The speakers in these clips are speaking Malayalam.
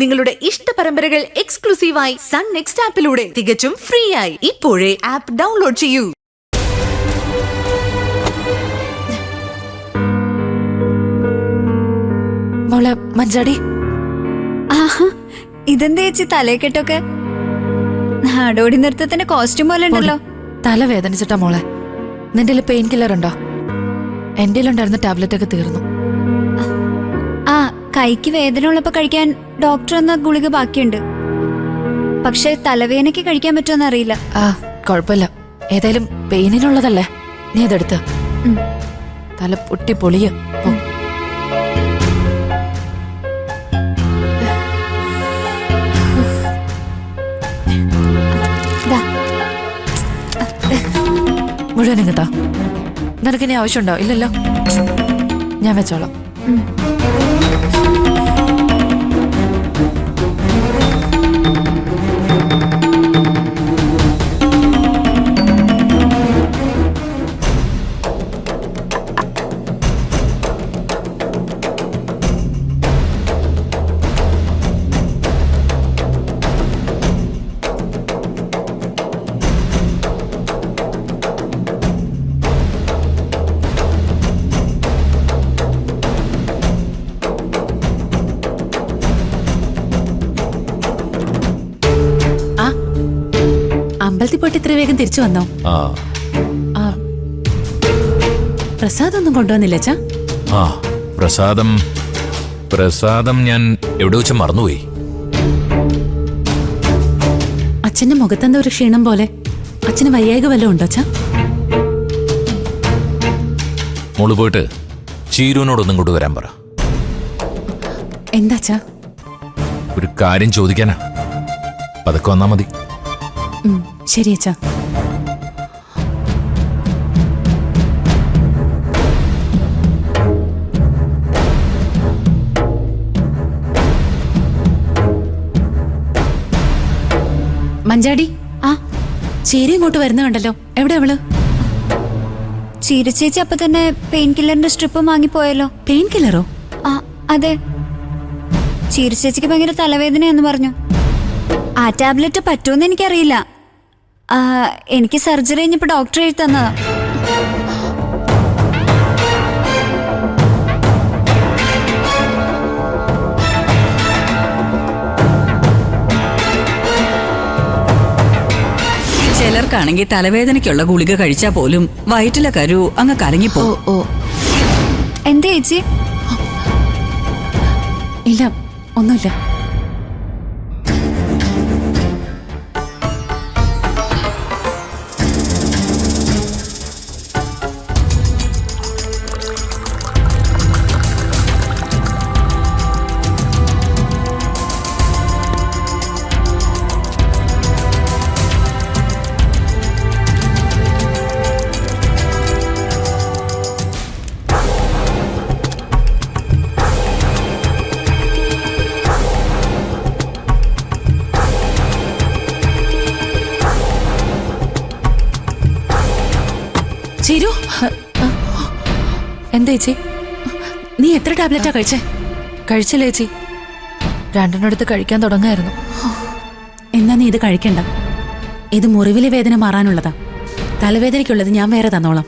നിങ്ങളുടെ ഇഷ്ട പരമ്പരകൾ എക്സ്ക്ലൂസീവായി സൺ നെക്സ്റ്റ് ആപ്പിലൂടെ തികച്ചും ഫ്രീ ആയി. ഇപ്പോഴേ ആപ്പ് ഡൗൺലോഡ് ചെയ്യൂ. മോളെ മഞ്ചാടി, ഇതെന്താ ചേച്ചി തലയെക്കെട്ടൊക്കെ? നാടോടി നൃത്തത്തിന്റെ കോസ്റ്റ്യൂം പോലെ ഉണ്ടല്ലോ. തല വേദനിച്ചിട്ടാ മോളെ. നിന്റെ പെയിൻ കില്ലർ ഉണ്ടോ? എന്റെ ഉണ്ടായിരുന്ന ടാബ്ലറ്റ് ഒക്കെ തീർന്നു. ആ, കൈക്ക് വേദന ഉള്ളപ്പോ കഴിക്കാൻ ഡോക്ടർ എന്ന ഗുളിക ബാക്കിയുണ്ട്. പക്ഷെ തലവേദനയ്ക്ക് കഴിക്കാൻ പറ്റുമെന്ന് അറിയില്ല. ആ, കുഴപ്പമില്ല. ഏതായാലും പെയിനിനുള്ളതല്ലേ, നീ ഇതെടുത്ത്. തല പൊട്ടി പൊളിയ. മുഴുവൻ ഇങ്ങത്താ. നിനക്കിനി ആവശ്യമുണ്ടോ? ഇല്ലല്ലോ, ഞാൻ വെച്ചോളാം. അമ്പലത്തിൽ പോയിട്ട് ഇത്ര വേഗം തിരിച്ചു വന്നോ? പ്രസാദം ഒന്നും കൊണ്ടുവന്നില്ല അച്ഛാ? പ്രസാദം ഞാൻ എവിടെ വെച്ച് മറന്നുപോയി. അച്ഛന്റെ മുഖത്തെന്താ ഒരു ക്ഷീണം പോലെ? അച്ഛന് വയ്യായിക വല്ലതും ഉണ്ടോ അച്ഛാ? മോള് പോയിട്ട് ചീരുവിനോടൊന്നും കൊണ്ട് വരാൻ പറ. എന്താ അച്ഛാ? ഒരു കാര്യം ചോദിക്കാനാ, പതുക്കെ വന്നാ മതി. ശരി അച്ഛാ. മഞ്ചാടി, ചേരി ഇങ്ങോട്ട് വരുന്ന കണ്ടല്ലോ. എവിടെ അവള്? ചീരച്ചേച്ചി അപ്പൊ തന്നെ പെയിൻ കില്ലറിന്റെ സ്ട്രിപ്പ് വാങ്ങിപ്പോയല്ലോ. പെയിൻ കില്ലറോ? ആ അതെ, ചീരച്ചേച്ചിക്ക് ഭയങ്കര തലവേദനയെന്ന് പറഞ്ഞു. ആ ടാബ്ലറ്റ് പറ്റുമെന്ന് എനിക്കറിയില്ല. എനിക്ക് സർജറി കഴിഞ്ഞപ്പോ ഡോക്ടർ എഴുതി തന്നതാ. ചിലർക്കാണെങ്കിൽ തലവേദനയ്ക്കുള്ള ഗുളിക കഴിച്ചാൽ പോലും വയറ്റിലെ കരു അങ്ങ് കലങ്ങിപ്പോ. എന്താ ചേച്ചി? ഇല്ല, ഒന്നുമില്ല. ചിരു, എന്താ ചേച്ചി? നീ എത്ര ടാബ്ലറ്റാ കഴിച്ചേ? കഴിച്ചില്ല ചേച്ചി, രണ്ടെണ്ണടുത്ത് കഴിക്കാൻ തുടങ്ങായിരുന്നു. എന്നാ നീ ഇത് കഴിക്കണ്ട. ഇത് മുറിവിലെ വേദന മാറാനുള്ളതാ. തലവേദനയ്ക്കുള്ളത് ഞാൻ വേറെ തന്നോളാം.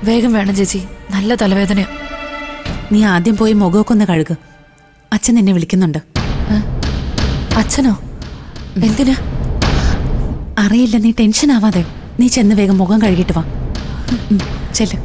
വേഗം വേണം ചേച്ചി, നല്ല തലവേദനയാ. നീ ആദ്യം പോയി മുഖമൊക്കെ ഒന്ന് കഴുക. അച്ഛൻ നിന്നെ വിളിക്കുന്നുണ്ട്. അച്ഛനോ? എന്തിനാ? അറിയില്ല, നീ ടെൻഷൻ ആവാതെ. നീ ചെന്ന് വേഗം മുഖം കഴുകിട്ട് വാ. ചെല്ല്.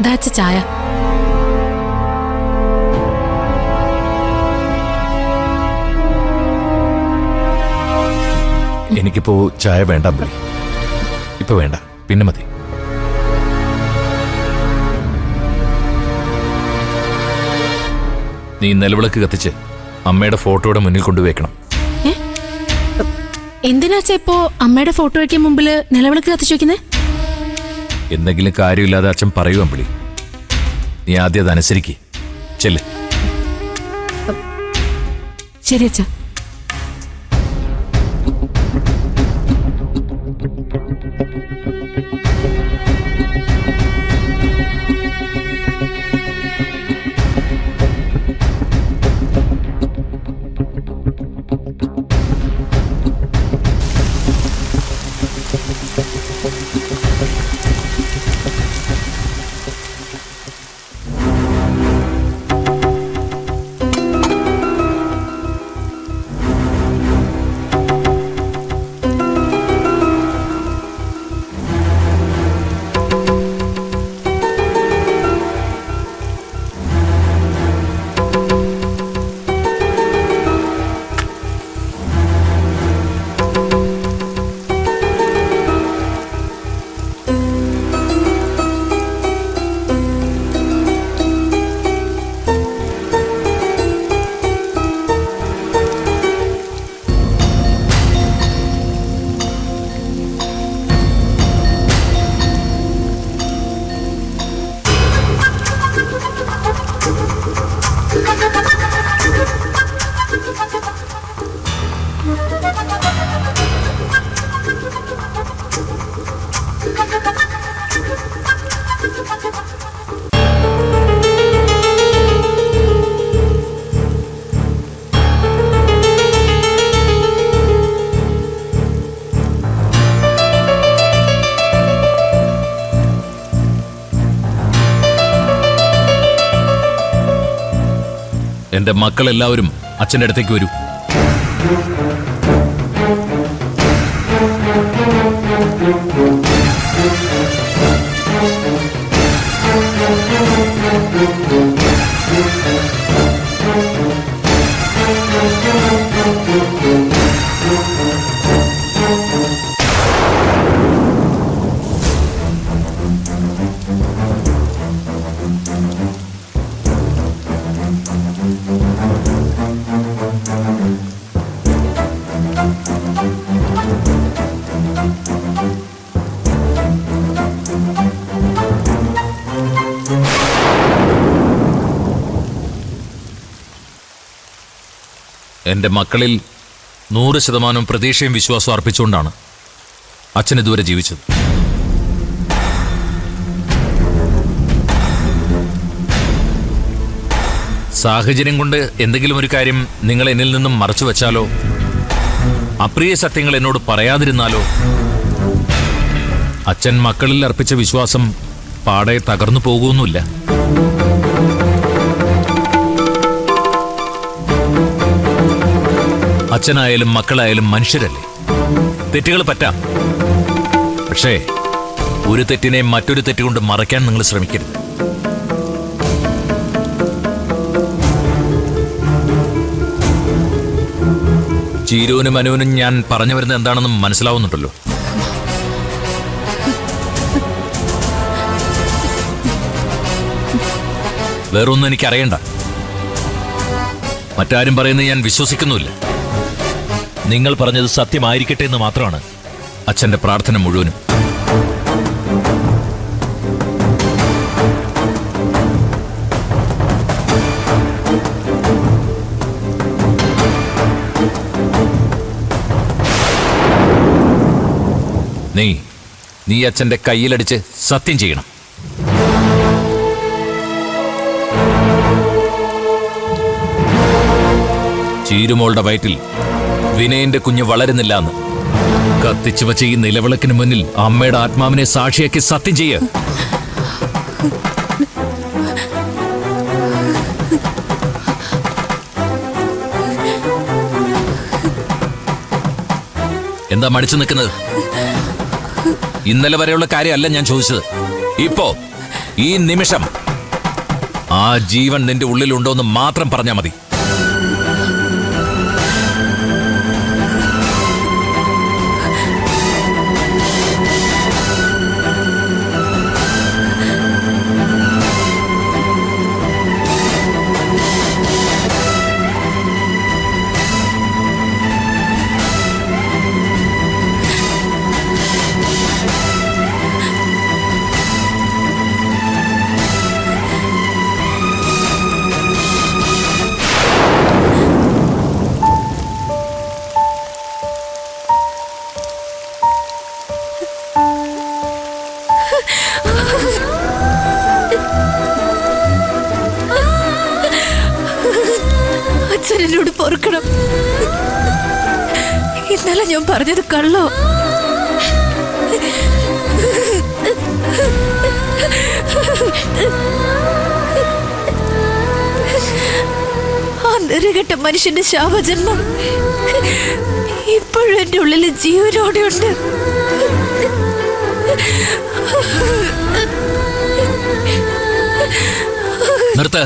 ദാച്ച ചായ. എനിക്കിപ്പോ ചായ വേണ്ട അമ്പിളി. ഇപ്പൊ വേണ്ട, പിന്നെ മതി. നീ നിലവിളക്ക് കത്തിച്ച് അമ്മയുടെ ഫോട്ടോയുടെ മുന്നിൽ കൊണ്ടുവയ്ക്കണം. എന്തിനാച്ചാ ഇപ്പോ അമ്മയുടെ ഫോട്ടോ വയ്ക്കാൻ മുമ്പില് നിലവിളക്ക് കത്തിച്ചു വെക്കുന്നേ? എന്തെങ്കിലും കാര്യമില്ലാതെ അച്ഛൻ പറയൂ അമ്പിളി. നീ ആദ്യം അതനുസരിക്ക്. ചെല്ല്. ശരി അച്ഛാ. എന്റെ മക്കളെല്ലാവരും അച്ഛൻ്റെ അടുത്തേക്ക് വരൂ. എന്റെ മക്കളിൽ 100% പ്രതീക്ഷയും വിശ്വാസവും അർപ്പിച്ചുകൊണ്ടാണ് അച്ഛൻ ഇതുവരെ ജീവിച്ചത്. സാഹചര്യം കൊണ്ട് എന്തെങ്കിലും ഒരു കാര്യം നിങ്ങൾ എന്നിൽ നിന്നും മറച്ചു വെച്ചാലോ, അപ്രിയ സത്യങ്ങൾ എന്നോട് പറയാതിരുന്നാലോ, അച്ഛൻ മക്കളിൽ അർപ്പിച്ച വിശ്വാസം പാടെ തകർന്നു പോകുന്നില്ല. അച്ഛനായാലും മക്കളായാലും മനുഷ്യരല്ലേ, തെറ്റുകൾ പറ്റാം. പക്ഷേ ഒരു തെറ്റിനെ മറ്റൊരു തെറ്റുകൊണ്ട് മറയ്ക്കാൻ നിങ്ങൾ ശ്രമിക്കരുത്. ചീരുവിനും അനുവിനും ഞാൻ പറഞ്ഞു വരുന്നത് എന്താണെന്ന് മനസ്സിലാവുന്നുണ്ടല്ലോ. വേറൊന്നും എനിക്കറിയണ്ട. മറ്റാരും പറയുന്നത് ഞാൻ വിശ്വസിക്കുന്നുമില്ല. നിങ്ങൾ പറഞ്ഞത് സത്യമായിരിക്കട്ടെ എന്ന് മാത്രമാണ് അച്ഛന്റെ പ്രാർത്ഥന മുഴുവനും. നീ അച്ഛന്റെ കയ്യിലടിച്ച് സത്യം ചെയ്യണം. ചീരുമോളുടെ വയറ്റിൽ വിനയന്റെ കുഞ്ഞ് വളരുന്നില്ല എന്ന് കത്തിച്ചു വച്ച ഈ നിലവിളക്കിന് മുന്നിൽ അമ്മയുടെ ആത്മാവിനെ സാക്ഷിയാക്കി സത്യം ചെയ്യ. എന്താ മടിച്ചു നിൽക്കുന്നത്? ഇന്നലെ വരെയുള്ള കാര്യമല്ല ഞാൻ ചോദിച്ചത്. ഇപ്പോ ഈ നിമിഷം ആ ജീവൻ നിന്റെ ഉള്ളിലുണ്ടോ എന്ന് മാത്രം പറഞ്ഞാൽ മതി. അച്ഛൻ എന്നോട് പൊറുക്കണം. ഇന്നലെ ഞാൻ പറഞ്ഞത് കള്ളോ? ആ നെറുകെട്ട മനുഷ്യന്റെ ശാപജന്മം ഇപ്പോഴും എന്റെ ഉള്ളിൽ ജീവനോടെയുണ്ട്. നിർത്ത്.